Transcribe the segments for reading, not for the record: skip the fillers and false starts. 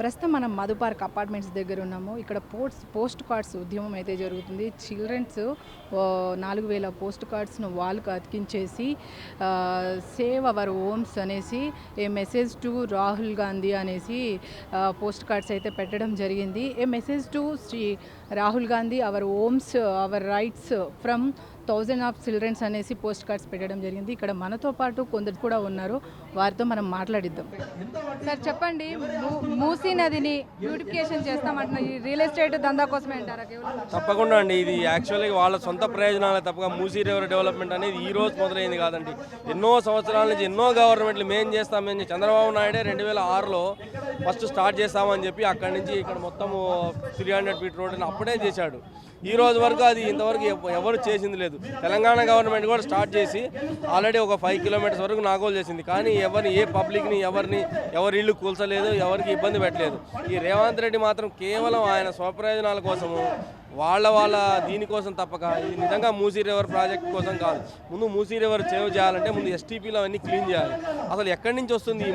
ప్రస్తుతం మనం Madhu park apartments దగ్గర ఉన్నాము. ఇక్కడ పోస్ట్ కార్డ్స్ ఉద్యమం అయితే జరుగుతుంది. చిల్డ్రన్స్ 4000 పోస్ట్ కార్డ్స్ను వాల్కి అతికించేసి సేవ్ అవర్ హోమ్స్ అనేసి a message to Rahul Gandhi అనేసి పోస్ట్ కార్డ్స్ అయితే పెట్టడం జరిగింది. A message to Shri Rahul Gandhi our homes our rights from 1000 of childrens అనేసి పోస్ట్ కార్డ్స్ పెట్టడం జరిగింది. ఇక్కడ మనతో పాటు కొందరు కూడా ఉన్నారు, వారితో మనం మాట్లాడిద్దాం. సార్ చెప్పండి, మూసీ నదిని బ్యూటిఫికేషన్ చేస్తామంటున్నారు, ఈ రియల్ ఎస్టేట్ దందా కోసమే అంటారా? తప్పకుండా అండి. ఇది యాక్చువల్గా వాళ్ళ సొంత ప్రయోజనాలే తప్పగా మూసీ రివర్ డెవలప్మెంట్ అనేది ఈ రోజు మొదలైంది కాదండి. ఎన్నో సంవత్సరాల నుంచి ఎన్నో గవర్నమెంట్లు మేము చేస్తామని చెప్పి చంద్రబాబు నాయుడే 2006లో ఫస్ట్ స్టార్ట్ చేస్తామని చెప్పి అక్కడి నుంచి ఇక్కడ మొత్తం 300 ఫీట్ రోడ్ని అప్పుడే చేశాడు. ఈ రోజు వరకు అది ఇంతవరకు ఎవరు చేసింది లేదు. తెలంగాణ గవర్నమెంట్ కూడా స్టార్ట్ చేసి ఆల్రెడీ ఒక 5 కిలోమీటర్స్ వరకు నాగోలు చేసింది. కానీ ఏ పబ్లిక్ని ఎవరి ఇల్లు కూల్చలేదు, ఎవరికి ఇబ్బంది పెట్టలేదు. ఈ రేవంత్ రెడ్డి మాత్రం కేవలం ఆయన స్వప్రయోజనాల కోసము వాళ్ళ దీనికోసం తప్పక ఇది నిజంగా మూసీ రివర్ ప్రాజెక్ట్ కోసం కాదు. ముందు మూసీ రివర్ సేవ్ చేయాలంటే ముందు ఎస్టీపీలో అవన్నీ క్లీన్ చేయాలి. అసలు ఎక్కడి నుంచి వస్తుంది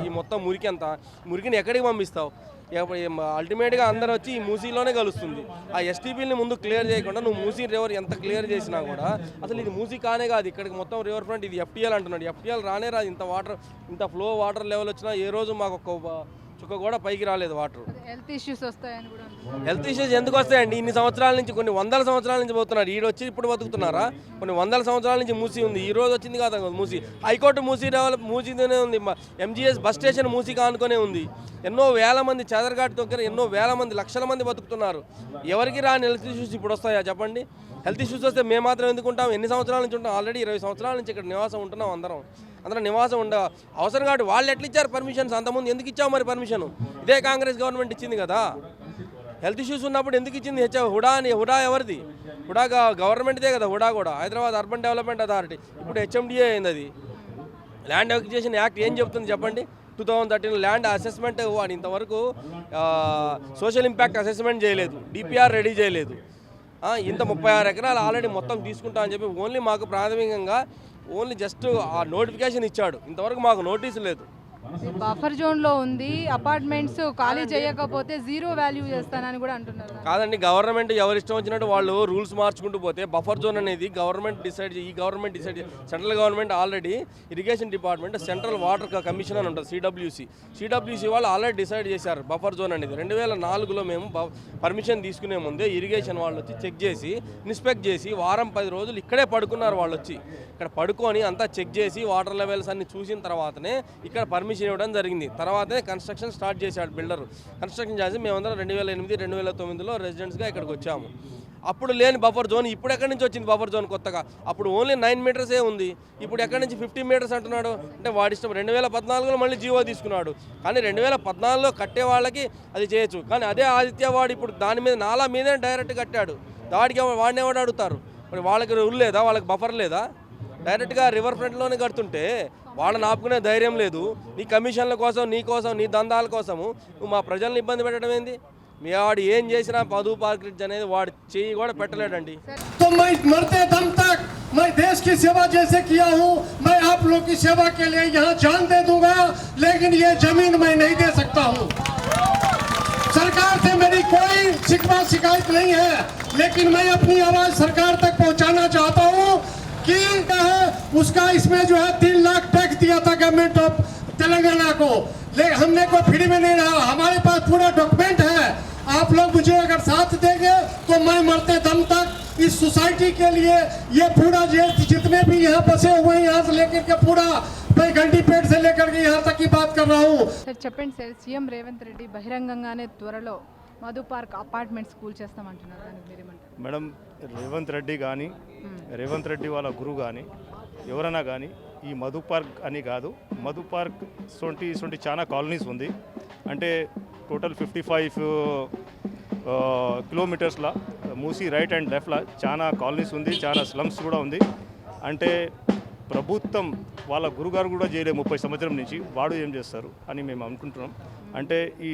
ఈ మొత్తం మురికి అంతా? మురికిని ఎక్కడికి పంపిస్తావు? అల్టిమేట్గా అందరూ వచ్చి ఈ మూసీలోనే కలుస్తుంది. ఆ ఎస్టీపీని ముందు క్లియర్ చేయకుండా నువ్వు మూసీ రివర్ ఎంత క్లియర్ చేసినా కూడా అసలు ఇది మూసీ కానే కాదు. ఇక్కడికి మొత్తం రివర్ ఫ్రంట్ ఇది ఎఫ్టీఎల్ అంటున్నాడు. ఎఫ్టీఎల్ రానే రాదు. ఇంత ఫ్లో వాటర్ లెవెల్ వచ్చినా ఏ రోజు మాకు ఒక చుక్క కూడా పైకి రాలేదు వాటర్. హెల్త్ ఇష్యూస్ వస్తాయని కూడా. హెల్త్ ఇష్యూస్ ఎందుకు వస్తాయండి? ఇన్ని సంవత్సరాల నుంచి, కొన్ని వందల సంవత్సరాల నుంచి పోతున్నారు. ఈ వచ్చి ఇప్పుడు బతుకుతున్నారా? కొన్ని వందల సంవత్సరాల నుంచి మూసీ ఉంది. ఈ రోజు వచ్చింది కాదు మూసీ. హైకోర్టు మూసీతోనే ఉంది. ఎంజీఎస్ బస్ స్టేషన్ మూసీ కానుకొనే ఉంది. ఎన్నో వేల మంది చెదరగాటి దగ్గర ఎన్నో వేల మంది, లక్షల మంది బతుకుతున్నారు. ఎవరికి రాని హెల్త్ ఇష్యూస్ ఇప్పుడు వస్తాయా చెప్పండి? హెల్త్ ఇష్యూస్ వస్తే మేము మాత్రం ఎందుకు ఉంటాం? ఎన్ని సంవత్సరాల నుంచి ఉంటాం? ఆల్రెడీ 20 సంవత్సరాల నుంచి ఇక్కడ నివాసం ఉంటున్నాం. అందరం నివాసం అవసరం కాబట్టి వాళ్ళు ఎట్లా ఇచ్చారు పర్మిషన్స్? అంతకుముందు ఎందుకు ఇచ్చావు మరి పర్మిషన్? ఇదే కాంగ్రెస్ గవర్నమెంట్ ఇచ్చింది కదా. హెల్త్ ఇష్యూస్ ఉన్నప్పుడు ఎందుకు ఇచ్చింది? హుడా ఎవరిది? హుడా గవర్నమెంట్దే కదా. హుడా కూడా హైదరాబాద్ అర్బన్ డెవలప్మెంట్ అథారిటీ. ఇప్పుడు హెచ్ఎండిఏ అయింది. అది ల్యాండ్ అక్విజిషన్ యాక్ట్ ఏం చెప్తుంది చెప్పండి? 2013 ల్యాండ్ అసెస్మెంట్ వాడు ఇంతవరకు సోషల్ ఇంపాక్ట్ అసెస్మెంట్ చేయలేదు, డిపిఆర్ రెడీ చేయలేదు. ఇంత 36 ఎకరాలు ఆల్రెడీ మొత్తం తీసుకుంటా అని చెప్పి ఓన్లీ మాకు ప్రాథమికంగా జస్ట్ ఆ నోటిఫికేషన్ ఇచ్చాడు. ఇంతవరకు మాకు నోటీసు లేదు. బఫర్ జోన్లో ఉంది, అపార్ట్మెంట్స్ ఖాళీ చేయకపోతే జీరో వాల్యూ చేస్తానని కూడా అంటున్నారు. కాదండి, గవర్నమెంట్ ఎవరు ఇష్టం వచ్చినట్టు వాళ్ళు రూల్స్ మార్చుకుంటూ పోతే బఫర్ జోన్ అనేది ఈ government decide central government already irrigation department central water commission అని ఉంటుంది, సిడబ్ల్యూసి వాళ్ళు ఆల్రెడీ డిసైడ్ చేశారు బఫర్ జోన్ అనేది. 2004లో మేము పర్మిషన్ తీసుకునే ముందే ఇరిగేషన్ వాళ్ళు వచ్చి చెక్ చేసి ఇన్స్పెక్ట్ చేసి వారం 10 రోజులు ఇక్కడే పడుకున్నారు. వాళ్ళు వచ్చి ఇక్కడ పడుకొని అంతా చెక్ చేసి వాటర్ లెవెల్స్ అన్ని చూసిన తర్వాతనే ఇక్కడ పర్మిషన్ ఇవ్వడం జరిగింది. తర్వాతే కన్స్ట్రక్షన్ స్టార్ట్ చేశాడు బిల్డర్. కన్స్ట్రక్షన్ చేసి మేమందరం 2008, 2009లో రెసిడెంట్స్గా ఇక్కడికి వచ్చాము. అప్పుడు లేని బఫర్ జోన్ ఇప్పుడు ఎక్కడి నుంచి వచ్చింది బఫర్ జోన్ కొత్తగా? అప్పుడు ఓన్లీ 9 మీటర్సే ఉంది. ఇప్పుడు ఎక్కడి నుంచి 50 మీటర్స్ అంటున్నాడు? అంటే వాడి ఇష్టం. 2014లో మళ్ళీ జీవో తీసుకున్నాడు. కానీ 2014లో కట్టే వాళ్ళకి అది చేయొచ్చు. కానీ అదే ఆదిత్య వాడు ఇప్పుడు దాని మీద నాలా మీదే డైరెక్ట్ కట్టాడు. వాడిని ఎవడు అడుగుతారు? మరి వాళ్ళకి రూల్ లేదా? వాళ్ళకి బఫర్ లేదా? డైరెక్ట్గా రివర్ ఫ్రంట్లోనే కడుతుంటే వాళ్ళని ఆపుకునే ధైర్యం లేదు. నీ కమిషన్ల కోసం, నీ దందాల కోసము నువ్వు మా ప్రజల్ని ఇబ్బంది పెట్టడం ఏంది? మీ వాడు ఏం చేసినా మధు పార్క్ బ్రిడ్జ్ అనేది వాడు చెయ్యి కూడా పెట్టలేడండి. मरते दम तक मैं देश की सेवा जैसे किया हूँ, मैं आप लोग की सेवा के लिए यहाँ जान दे दूंगा, लेकिन ये जमीन मैं नहीं दे सकता हूँ। सरकार से मेरी कोई शिकवा शिकायत नहीं है, लेकिन मैं अपनी आवाज सरकार तक पहुँचाना चाहता हूँ कि उसका इसमें जो है 3 लाख टैक्स दिया था गवर्नमेंट ऑफ तेलंगाना को, लेकिन हमने को फ्री में नहीं रहा। हमारे पास पूरा डॉक्यूमेंट है। आप लोग मुझे अगर साथ देंगे तो मैं मरते दम तक इस सोसाइटी के लिए ये पूरा जितने भी यहाँ बसे हुए हैं यहाँ से लेकर के पूरा मैं गंडीपेट से लेकर के यहाँ तक की बात कर रहा हूँ। సార్ చెప్పండి సార్, సీఎం రేవంత్ రెడ్డి బహిరంగంగానే త్వరలో మధు పార్క్ అపార్ట్మెంట్స్ కూల్ చేస్తామంటున్నారు, దానికి మీరేమంటారు? మేడం, రేవంత్ రెడ్డి వాళ్ళ గురువు కానీ ఎవరైనా కానీ ఈ మధు పార్క్ అని కాదు, మధు పార్క్ సొంటి చాలా కాలనీస్ ఉంది. అంటే టోటల్ 55 కిలోమీటర్స్లో మూసీ రైట్ అండ్ లెఫ్ట్లో చాలా కాలనీస్ ఉంది, చాలా స్లమ్స్ కూడా ఉంది. అంటే ప్రభుత్వం వాళ్ళ గురుగారు కూడా చేయలేదు 30 సంవత్సరం నుంచి, వాడు ఏం చేస్తారు అని మేము అనుకుంటున్నాం. అంటే ఈ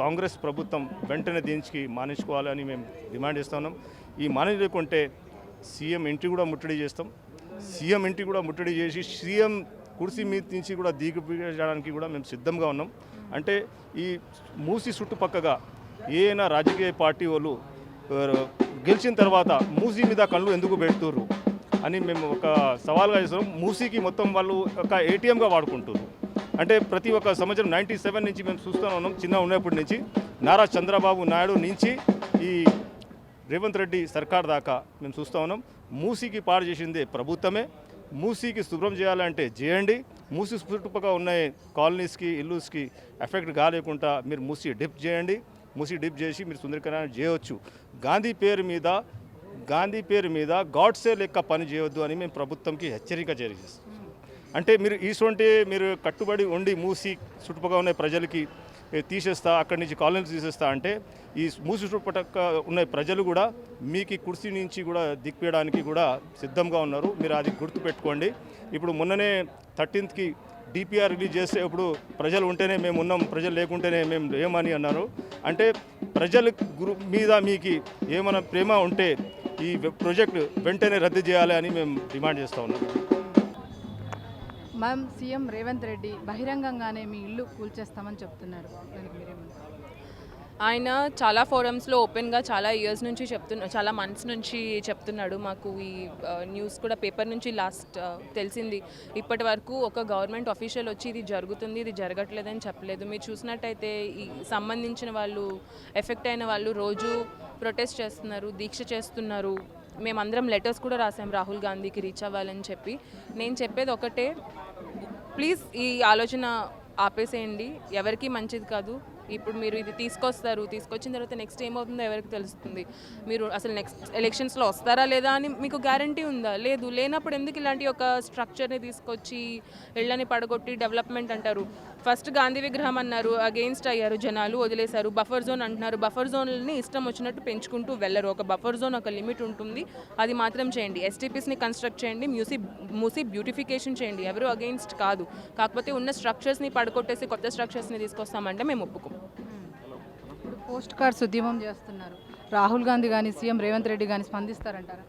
కాంగ్రెస్ ప్రభుత్వం వెంటనే దీనికి మానేసుకోవాలని మేము డిమాండ్ చేస్తున్నాం. ఈ మానేయకుంటే సీఎం ఇంటి కూడా ముట్టడి చేస్తాం. సీఎం ఇంటి కూడా ముట్టడి చేసి సీఎం కుర్సీ మీద నుంచి కూడా దిగిపోయడానికి కూడా మేము సిద్ధంగా ఉన్నాం. అంటే ఈ మూసి చుట్టుపక్కగా ఏమైనా రాజకీయ పార్టీ వాళ్ళు గెలిచిన తర్వాత మూసీ మీద కళ్ళు ఎందుకు పెడుతుర్రు అని మేము ఒక సవాల్గా చేస్తున్నాం. మూసీకి మొత్తం వాళ్ళు ఒక ఏటీఎంగా వాడుకుంటారు. అంటే ప్రతి ఒక్క సంవత్సరం 97 నుంచి మేము చూస్తూనే ఉన్నాం, చిన్న ఉన్నప్పటి నుంచి నారా చంద్రబాబు నాయుడు నుంచి ఈ రేవంత్ రెడ్డి సర్కార్ దాకా మేము చూస్తూ ఉన్నాం. మూసీకి పాడు చేసిందే ప్రభుత్వమే. మూసీకి శుభ్రం చేయాలంటే చేయండి. మూసీ చుట్టుపక్కల ఉన్న కాలనీస్కి ఇల్లుస్కి ఎఫెక్ట్ కాలేకుండా మీరు మూసీ డిప్ చేయండి. మూసీ డిప్ చేసి మీరు సుందరీకరణ చేయవచ్చు. గాంధీ పేరు మీద గాడ్సే లెక్క పని చేయొద్దు అని మేము ప్రభుత్వంకి హెచ్చరిక చేస్తాం. అంటే మీరు కట్టుబడి ఉండి మూసి చుట్టుపక్కల ఉన్న ప్రజలకి తీసేస్తా, అక్కడి నుంచి కాలనీలు తీసేస్తా అంటే ఈ మూసి చుట్టుపక్కల ఉన్న ప్రజలు కూడా మీకు కుర్సీ నుంచి కూడా దిక్పేయడానికి కూడా సిద్ధంగా ఉన్నారు. మీరు అది గుర్తుపెట్టుకోండి. ఇప్పుడు మొన్ననే 13th డిపిఆర్ రిలీజ్ చేస్తే ఇప్పుడు ప్రజలు ఉంటేనే మేము ఉన్నాం, ప్రజలు లేకుంటేనే మేము ఏమని అన్నారు. అంటే ప్రజల మీద మీకు ఏమైనా ప్రేమ ఉంటే ఈ ప్రాజెక్టు వెంటనే రద్దు చేయాలి అని మేము డిమాండ్ చేస్తూ ఉన్నాం. మ్యామ్, సీఎం రేవంత్ రెడ్డి బహిరంగంగానే మీ ఇల్లు కూల్చేస్తామని చెప్తున్నారు, దానికి మీరేమంటారు? ఆయన చాలా ఫోరమ్స్లో ఓపెన్గా చాలా ఇయర్స్ నుంచి చాలా మంత్స్ నుంచి చెప్తున్నాడు. మాకు ఈ న్యూస్ కూడా పేపర్ నుంచి లాస్ట్ తెలిసింది. ఇప్పటి వరకు ఒక గవర్నమెంట్ ఆఫీషియల్ వచ్చి ఇది జరుగుతుంది, ఇది జరగట్లేదని చెప్పలేదు. మీరు చూసినట్టయితే ఈ సంబంధించిన వాళ్ళు, ఎఫెక్ట్ అయిన వాళ్ళు రోజు ప్రొటెస్ట్ చేస్తున్నారు, దీక్ష చేస్తున్నారు. మేమందరం లెటర్స్ కూడా రాసాం రాహుల్ గాంధీకి రీచ్ అవ్వాలని చెప్పి. నేను చెప్పేది ఒకటే, ప్లీజ్ ఈ ఆలోచన ఆపేసేయండి, ఎవరికి మంచిది కాదు. ఇప్పుడు మీరు ఇది తీసుకొచ్చిన తర్వాత నెక్స్ట్ ఏమవుతుందో ఎవరికి తెలుస్తుంది. మీరు అసలు నెక్స్ట్ ఎలక్షన్స్లో వస్తారా లేదా అని మీకు గ్యారంటీ ఉందా? లేదు. లేనప్పుడు ఎందుకు ఇలాంటి ఒక స్ట్రక్చర్ని తీసుకొచ్చి ఇళ్ళని పడగొట్టి డెవలప్మెంట్ అంటారు. ఫస్ట్ గాంధీ విగ్రహం అన్నారు, అగెయిన్స్ట్ అయ్యారు జనాలు, వదిలేశారు. బఫర్ జోన్ అంటున్నారు, బఫర్ జోన్ని ఇష్టం వచ్చినట్టు పెంచుకుంటూ వెళ్ళరు. ఒక బఫర్ జోన్ ఒక లిమిట్ ఉంటుంది, అది మాత్రం చేయండి. ఎస్టీపీస్ని కన్స్ట్రక్ట్ చేయండి, మూసీ బ్యూటిఫికేషన్ చేయండి, ఎవరు అగెయిన్స్ట్ కాదు. కాకపోతే ఉన్న స్ట్రక్చర్స్ని పడగొట్టేసి కొత్త స్ట్రక్చర్స్ని తీసుకొస్తామంటే మేము ఒప్పుకోం. ఇప్పుడు పోస్ట్ కార్డ్స్ ఉద్యమం చేస్తున్నారు, రాహుల్ గాంధీ కానీ సీఎం రేవంత్ రెడ్డి కానీ స్పందిస్తారంటారా?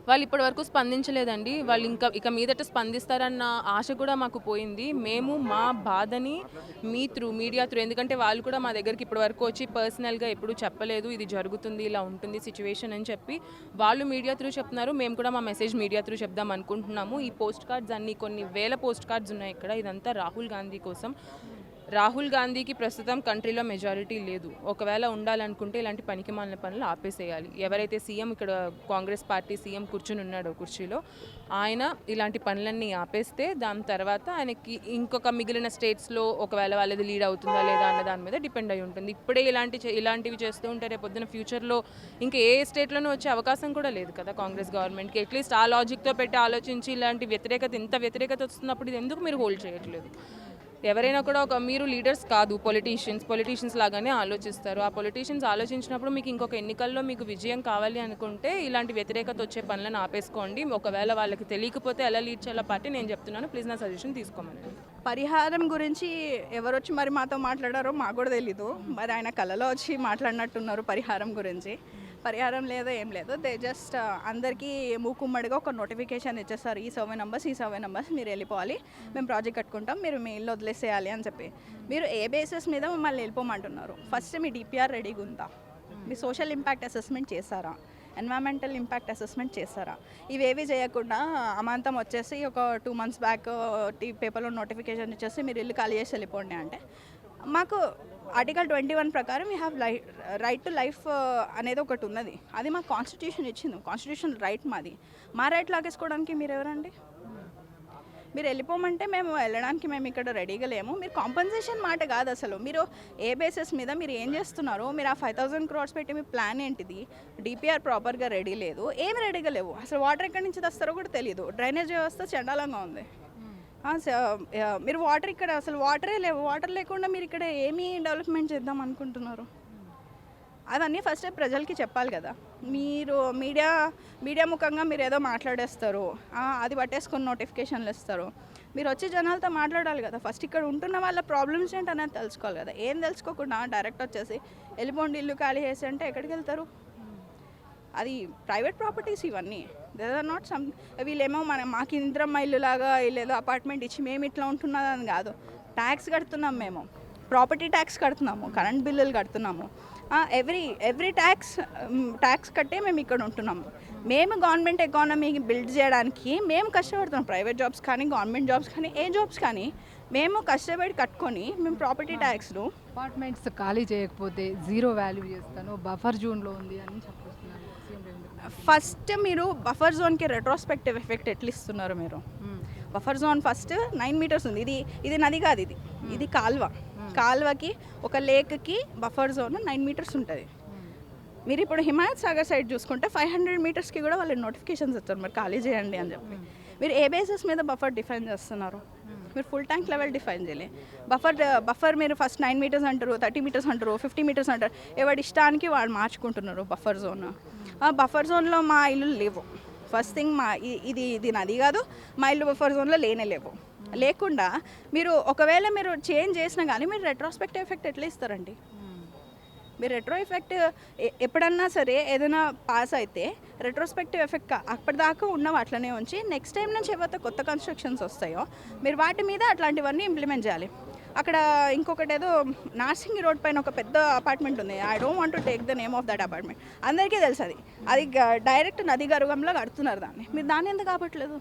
వాళ్ళు ఇప్పటి వరకు స్పందించలేదండి. వాళ్ళు ఇక మీదట స్పందిస్తారన్న ఆశ కూడా మాకు పోయింది. మేము మా బాధని మీడియా త్రూ, ఎందుకంటే వాళ్ళు కూడా మా దగ్గరికి ఇప్పటి వరకు వచ్చి పర్సనల్గా ఎప్పుడు చెప్పలేదు ఇది జరుగుతుంది, ఇలా ఉంటుంది సిచ్యువేషన్ అని చెప్పి. వాళ్ళు మీడియా త్రూ చెప్తున్నారు, మేము కూడా మా మెసేజ్ మీడియా త్రూ చెప్దాం అనుకుంటున్నాము. ఈ పోస్ట్ కార్డ్స్ అన్ని కొన్ని వేల పోస్ట్ కార్డ్స్ ఉన్నాయి ఇక్కడ. ఇదంతా రాహుల్ గాంధీ కోసం. రాహుల్ గాంధీకి ప్రస్తుతం కంట్రీలో మెజారిటీ లేదు. ఒకవేళ ఉండాలనుకుంటే ఇలాంటి పనికిమాలిన పనులు ఆపేసేయాలి. ఎవరైతే సీఎం, ఇక్కడ కాంగ్రెస్ పార్టీ సీఎం కూర్చుని ఉన్నాడో కుర్చీలో, ఆయన ఇలాంటి పనులన్నీ ఆపేస్తే దాని తర్వాత ఆయనకి ఇంకొక మిగిలిన స్టేట్స్లో ఒకవేళ వాళ్ళది లీడ్ అవుతుందా లేదా అన్న దాని మీద డిపెండ్ అయి ఉంటుంది. ఇప్పుడే ఇలాంటివి చేస్తూ ఉంటే రేపు పొద్దున ఫ్యూచర్లో ఇంకా ఏ స్టేట్లోనూ వచ్చే అవకాశం కూడా లేదు కదా కాంగ్రెస్ గవర్నమెంట్కి. అట్లీస్ట్ ఆ లాజిక్తో పెట్టి ఆలోచించి ఇలాంటి ఇంత వ్యతిరేకత వస్తున్నప్పుడు ఇది ఎందుకు మీరు హోల్డ్ చేయట్లేదు? ఎవరైనా కూడా మీరు లీడర్స్ కాదు, పొలిటీషియన్స్ లాగానే ఆలోచిస్తారు. ఆ పొలిటీషియన్స్ ఆలోచించినప్పుడు మీకు ఇంకొక ఎన్నికల్లో మీకు విజయం కావాలి అనుకుంటే ఇలాంటి వ్యతిరేకత వచ్చే పనులను ఆపేసుకోండి. ఒకవేళ వాళ్ళకి తెలియకపోతే ఎలా లీడ్ చేయాలో పార్టీ నేను చెప్తున్నాను, ప్లీజ్ నా సజెషన్ తీసుకోమని. పరిహారం గురించి ఎవరొచ్చి మరి మాతో మాట్లాడారో మాకు కూడా తెలీదు. మరి ఆయన కళలో వచ్చి మాట్లాడినట్టున్నారు పరిహారం గురించి. పరిహారం లేదో ఏం లేదు, దే జస్ట్ అందరికీ మూకుమ్మడిగా ఒక నోటిఫికేషన్ ఇచ్చేస్తారు, ఈ సర్వే నెంబర్స్ మీరు వెళ్ళిపోవాలి, మేము ప్రాజెక్ట్ కట్టుకుంటాం, మీరు మీ ఇల్లు వదిలేసేయాలి అని చెప్పి. మీరు ఏ బేసిస్ మీద మమ్మల్ని వెళ్ళిపోమంటున్నారు? ఫస్ట్ మీ డిపిఆర్ రెడీగా ఉందా? మీ సోషల్ ఇంపాక్ట్ అసెస్మెంట్ చేస్తారా? ఎన్వైరన్మెంటల్ ఇంపాక్ట్ అసెస్మెంట్ చేస్తారా? ఇవేవి చేయకుండా అమాంతం వచ్చేసి ఒక 2 months బ్యాక్ పేపర్లో నోటిఫికేషన్ ఇచ్చేసి మీరు ఇల్లు ఖాళీ చేసి వెళ్ళిపోండి అంటే, మాకు ఆర్టికల్ 21 ప్రకారం we have right to life అనేది ఒకటి ఉన్నది. అది మాకు కాన్స్టిట్యూషన్ ఇచ్చింది, కాన్స్టిట్యూషన్ రైట్ మాది. మా రైట్ లాగేసుకోవడానికి మీరు ఎవరండి? మీరు వెళ్ళిపోమంటే మేము వెళ్ళడానికి మేము ఇక్కడ రెడీగా లేము. మీరు కాంపన్సేషన్ మాట కాదు అసలు. మీరు ఏ బేసిస్ మీద మీరు ఏం చేస్తున్నారు? మీరు ఆ 5,000 crores పెట్టి మీ ప్లాన్ ఏంటిది? డిపిఆర్ ప్రాపర్గా రెడీ లేదు, ఏమి రెడీగా లేవు. అసలు వాటర్ ఎక్కడి నుంచి తెస్తారో కూడా తెలియదు. డ్రైనేజ్ వ్యవస్థ చండాలంగా ఉంది. మీరు వాటర్ ఇక్కడ అసలు వాటరే లేవు. వాటర్ లేకుండా మీరు ఇక్కడ ఏమీ డెవలప్మెంట్ చేద్దాం అనుకుంటున్నారు? అవన్నీ ఫస్ట్ ప్రజలకి చెప్పాలి కదా. మీరు మీడియా ముఖంగా మీరు ఏదో మాట్లాడేస్తారు, అది పట్టేసుకొని నోటిఫికేషన్లు ఇస్తారు. మీరు వచ్చి జనాలతో మాట్లాడాలి కదా. ఫస్ట్ ఇక్కడ ఉంటున్న వాళ్ళ ప్రాబ్లమ్స్ ఏంటి అనేది తెలుసుకోవాలి కదా. ఏం తెలుసుకోకుండా డైరెక్ట్ వచ్చేసి వెళ్ళిపోండి ఇల్లు ఖాళీ చేసి అంటే ఎక్కడికి వెళ్తారు? అది ప్రైవేట్ ప్రాపర్టీస్ ఇవన్నీ. దే ఆర్ నాట్ వీళ్ళేమో మాకు ఇంద్రమ్మ ఇల్లు లాగా వీళ్ళేదో అపార్ట్మెంట్ ఇచ్చి మేము ఇట్లా ఉంటున్నదని కాదు. ట్యాక్స్ కడుతున్నాం మేము. ప్రాపర్టీ ట్యాక్స్ కడుతున్నాము, కరెంట్ బిల్లులు కడుతున్నాము, ఎవ్రీ ట్యాక్స్ కట్టే మేము ఇక్కడ ఉంటున్నాము. మేము గవర్నమెంట్ ఎకానమీ బిల్డ్ చేయడానికి మేము కష్టపడుతున్నాం. ప్రైవేట్ జాబ్స్ కానీ, గవర్నమెంట్ జాబ్స్ కానీ, ఏ జాబ్స్ కానీ మేము కష్టపడి కట్టుకొని మేము ప్రాపర్టీ ట్యాక్స్లు అపార్ట్మెంట్స్ ఖాళీ చేయకపోతే జీరో వాల్యూ చేస్తాను, బఫర్ జోన్లో ఉంది అని చెప్పొస్తున్నారు సీఎం రేవంత్ రెడ్డి. ఫస్ట్ మీరు బఫర్ జోన్కి రెట్రోస్పెక్టివ్ ఎఫెక్ట్ ఎట్లా ఇస్తున్నారు మీరు? బఫర్ జోన్ ఫస్ట్ 9 మీటర్స్ ఉంది. ఇది నది కాదు, ఇది కాల్వకి ఒక లేక్కి బఫర్ జోన్ 9 మీటర్స్ ఉంటుంది. మీరు ఇప్పుడు హిమాయత్ సాగర్ సైడ్ చూసుకుంటే 500 మీటర్స్కి కూడా వాళ్ళు నోటిఫికేషన్స్ ఇస్తారు మరి ఖాళీ చేయండి అని చెప్పి. మీరు ఏ బేసిస్ మీద బఫర్ డిఫైన్ చేస్తున్నారు? మీరు ఫుల్ ట్యాంక్ లెవెల్ డిఫైన్ చేయలే. బఫర్ మీరు ఫస్ట్ 9 మీటర్స్ అంటారు, 30 మీటర్స్ అంటారు, 50 మీటర్స్ అంటారు. ఎవరి ఇష్టానికి వాళ్ళు మార్చుకుంటున్నారు బఫర్ జోన్. బఫర్ జోన్లో మా ఇల్లు లేవు. ఫస్ట్ థింగ్ ఇది నది కాదు, మా ఇల్లు బఫర్ జోన్లో లేవు. లేకుండా మీరు ఒకవేళ మీరు చేంజ్ చేసినా కానీ మీరు రెట్రోస్పెక్టివ్ ఎఫెక్ట్ ఎట్లా ఇస్తారండి? మీరు రెట్రో ఎఫెక్ట్ ఎప్పుడన్నా సరే ఏదైనా పాస్ అయితే రెట్రోస్పెక్టివ్ ఎఫెక్ట్ అప్పటిదాకా ఉన్నవి అట్లనే ఉంచి నెక్స్ట్ టైం నుంచి ఏవైతే కొత్త కన్స్ట్రక్షన్స్ వస్తాయో మీరు వాటి మీద అట్లాంటివన్నీ ఇంప్లిమెంట్ చేయాలి. అక్కడ ఇంకొకటి ఏదో నార్సింగి రోడ్ పైన ఒక పెద్ద అపార్ట్మెంట్ ఉంది. I don't want to take the name of that apartment. అందరికీ తెలుసు అది డైరెక్ట్ నది గర్భంలో కడుతున్నారు దాన్ని. మీరు దాన్ని ఎందుకు కాపట్లేదు?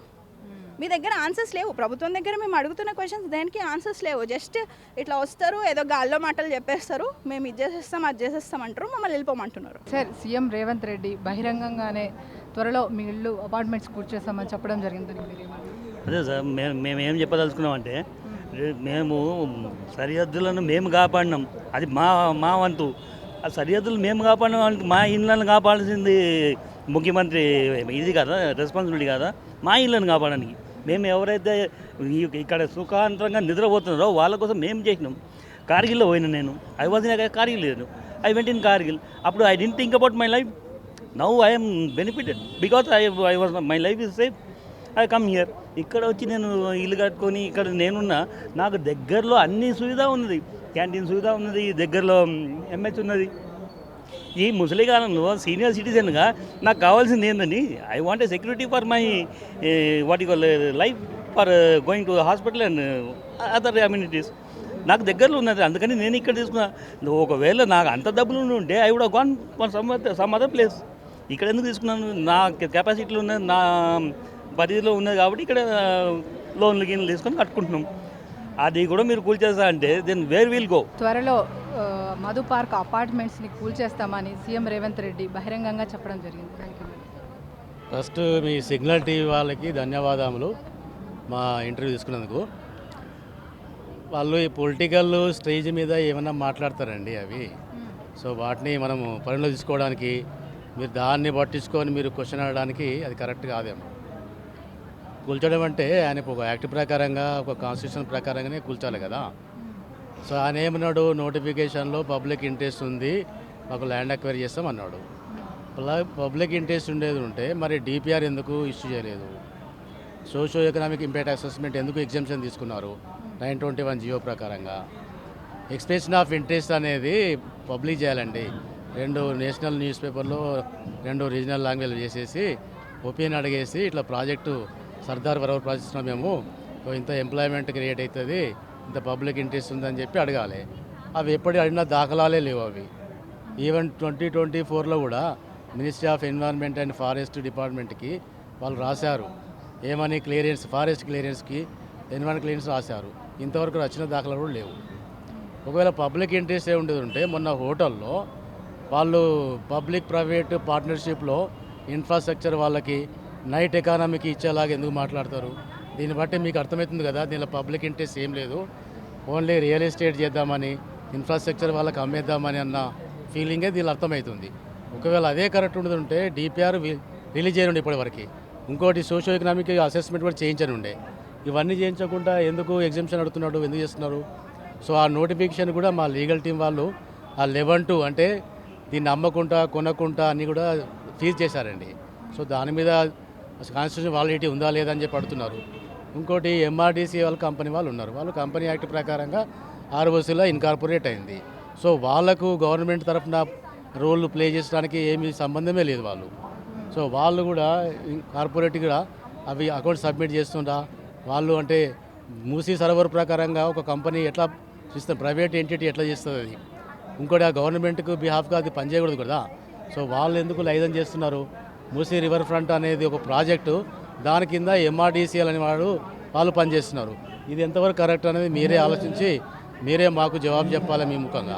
మీ దగ్గర ఆన్సర్స్ లేవు. ప్రభుత్వం దగ్గర మేము అడుగుతున్న క్వశ్చన్స్ దేనికి ఆన్సర్స్ లేవు. జస్ట్ ఇట్లా వస్తారు, ఏదో గాల్లో మాటలు చెప్పేస్తారు, మేము ఇది చేసేస్తాం అది చేసేస్తాం అంటారు, మమ్మల్ని వెళ్ళిపోమంటున్నారు. సార్, సీఎం రేవంత్ రెడ్డి బహిరంగంగానే త్వరలో మీ ఇల్లు అపార్ట్మెంట్స్ కూర్చేస్తామని చెప్పడం జరిగిందని అదే సార్, మేము ఏం చెప్పదలుచుకున్నామంటే మేము సరిహద్దులను మేము కాపాడినాం, అది మా వంతు. ఆ సరిహద్దులు మేము కాపాడినాం, మా ఇళ్ళను కాపాడాల్సింది ముఖ్యమంత్రి ఇది కదా, రెస్పాన్సిబిలిటీ కదా మా ఇళ్ళను కాపాడడానికి. మేము ఎవరైతే ఇక్కడ సుఖాంతరంగా నిద్రపోతున్నారో వాళ్ళ కోసం మేము చేసినాం. కార్గిల్లో పోయినా నేను, ఐ వాజ్ ఇన్ కార్గిల్ లేదు, ఐ వెంట ఇన్ కార్గిల్. అప్పుడు I don't think about my life. Now I'm benefited because I was my life is safe. I come here. ఇక్కడ వచ్చి నేను ఇల్లు కట్టుకొని ఇక్కడ నేనున్నా. నాకు దగ్గరలో అన్ని సువిధ ఉన్నది, క్యాంటీన్ సువిధ ఉన్నది, దగ్గరలో ఎంహెచ్ ఉన్నది. ఈ ముసలికాలంలో సీనియర్ సిటిజన్గా నాకు కావాల్సింది ఏంటండి, I want a security for my what you call life, for going to hospital and other amenities. నాకు దగ్గరలో ఉన్నది, అందుకని నేను ఇక్కడ తీసుకున్నా. ఒకవేళ నాకు అంత డబ్బులు ఉంటే I would gone for some other place. ఇక్కడ ఎందుకు తీసుకున్నాను? నా కెపాసిటీలో ఉన్నది, నా పరిధిలో ఉన్నది కాబట్టి ఇక్కడ లోన్లు గిన్లు తీసుకొని కట్టుకుంటున్నాం. అది కూడా మీరు కూల్చేస్తా అంటే దెన్ వేర్ విల్ గో? త్వరలో మధు పార్క్ అపార్ట్మెంట్స్ని కూల్చేస్తామని సీఎం రేవంత్ రెడ్డి బహిరంగంగా చెప్పడం జరిగింది. Thank you. First me signal TV వాళ్ళకి ధన్యవాదములు మా ఇంటర్వ్యూ తీసుకున్నందుకు. వాళ్ళు ఈ పొలిటికల్ స్టేజ్ మీద ఏమైనా మాట్లాడతారండి అవి. సో వాటిని మనము పరిణిలో తీసుకోవడానికి, మీరు దాన్ని పట్టించుకొని మీరు క్వశ్చన్ అడగడానికి అది కరెక్ట్ కాదేమో. కూల్చడం అంటే ఆయన ఒక యాక్ట్ ప్రకారంగా, ఒక కాన్స్టిట్యూషన్ ప్రకారంగానే కూల్చాలి కదా. సో ఆయన ఏమన్నాడు, నోటిఫికేషన్లో పబ్లిక్ ఇంట్రెస్ట్ ఉంది, మాకు ల్యాండ్ అక్వైర్ చేస్తాం అన్నాడు. పబ్లిక్ ఇంట్రెస్ట్ ఉండేది ఉంటే మరి డిపిఆర్ ఎందుకు ఇష్యూ చేయలేదు? సోషో ఎకనామిక్ ఇంపాక్ట్ అసెస్మెంట్ ఎందుకు ఎగ్జామ్షన్ తీసుకున్నారు 921 జియో ప్రకారంగా? ఎక్స్ప్రెషన్ ఆఫ్ ఇంట్రెస్ట్ అనేది పబ్లిక్ చేయాలండి. 2 నేషనల్ న్యూస్ పేపర్లో 2 రీజనల్ లాంగ్వేజ్ చేసేసి ఒపీనియన్ అడిగేసి ఇట్లా ప్రాజెక్టు సర్దార్ వరవర్ ప్రాజెక్ట్స్లో మేము ఇంత ఎంప్లాయ్మెంట్ క్రియేట్ అవుతుంది, ఇంత పబ్లిక్ ఇంట్రెస్ట్ ఉందని చెప్పి అడగాలి. అవి ఎప్పటి అడిగినా దాఖలాలే లేవు అవి. ఈవెన్ 2024లో కూడా ministry of environment and forest డిపార్ట్మెంట్కి వాళ్ళు రాశారు ఏమని, క్లియరెన్స్, ఫారెస్ట్ క్లియరెన్స్కి ఎన్విరాన్మెంట్ క్లియరెన్స్ రాశారు. ఇంతవరకు వచ్చిన దాఖలాలు కూడా లేవు. ఒకవేళ పబ్లిక్ ఇంట్రెస్ట్ ఏ ఉండేది ఉంటే మొన్న హోటల్లో వాళ్ళు పబ్లిక్ ప్రైవేట్ పార్ట్నర్షిప్లో ఇన్ఫ్రాస్ట్రక్చర్ వాళ్ళకి నైట్ ఎకానమీకి ఇచ్చేలాగా ఎందుకు మాట్లాడతారు? దీన్ని బట్టి మీకు అర్థమవుతుంది కదా, దీనిలో పబ్లిక్ ఇంట్రెస్ట్ ఏం లేదు, ఓన్లీ రియల్ ఎస్టేట్ చేద్దామని, ఇన్ఫ్రాస్ట్రక్చర్ వాళ్ళకి అమ్మేద్దామని అన్న ఫీలింగే దీనిలో అర్థమవుతుంది. ఒకవేళ అదే కరెక్ట్ ఉండదు ఉంటే డిపిఆర్ రిలీజ్ చేయనుండే ఇప్పటివరకు. ఇంకోటి సోషో ఎకనామిక్ అసెస్మెంట్ కూడా చేయించనుండే. ఇవన్నీ చేయించకుండా ఎందుకు ఎగ్జామ్షన్ అడుగుతున్నాడు, ఎందుకు చేస్తున్నారు? సో ఆ నోటిఫికేషన్ కూడా మా లీగల్ టీం వాళ్ళు ఆ 11 అంటే దీన్ని అమ్మకుండా కొనకుండా అన్నీ కూడా ఫీజ్ చేశారండి. సో దాని మీద కాన్స్టిట్యూషన్ వాలిడిటీ ఉందా లేదా అని చెప్పి అడుగుతున్నారు. ఇంకోటి ఎంఆర్డీసీ వాళ్ళ కంపెనీ వాళ్ళు ఉన్నారు, వాళ్ళు కంపెనీ యాక్ట్ ప్రకారంగా ఆర్ఓసీలో ఇన్కార్పొరేట్ అయింది. సో వాళ్ళకు గవర్నమెంట్ తరఫున రోల్ ప్లే చేయడానికి ఏమీ సంబంధమే లేదు వాళ్ళు. సో వాళ్ళు కూడా కార్పొరేట్ కూడా అవి అకౌంట్ సబ్మిట్ చేస్తుందా వాళ్ళు? అంటే మూసీ సర్వర్ ప్రకారంగా ఒక కంపెనీ ఎట్లా సిస్టమ్ ప్రైవేట్ ఎంటిటీ ఎట్లా చేస్తుంది అది? ఇంకోటి ఆ గవర్నమెంట్కు బిహాఫ్గా అది పనిచేయకూడదు కదా. సో వాళ్ళు ఎందుకు లైజన్ చేస్తున్నారు? మూసీ రివర్ ఫ్రంట్ అనేది ఒక ప్రాజెక్టు, దాని కింద MRDCL అని వాళ్ళు పనిచేస్తున్నారు. ఇది ఎంతవరకు కరెక్ట్ అనేది మీరే ఆలోచించి మీరే మాకు జవాబు చెప్పాలి మీ ముఖంగా.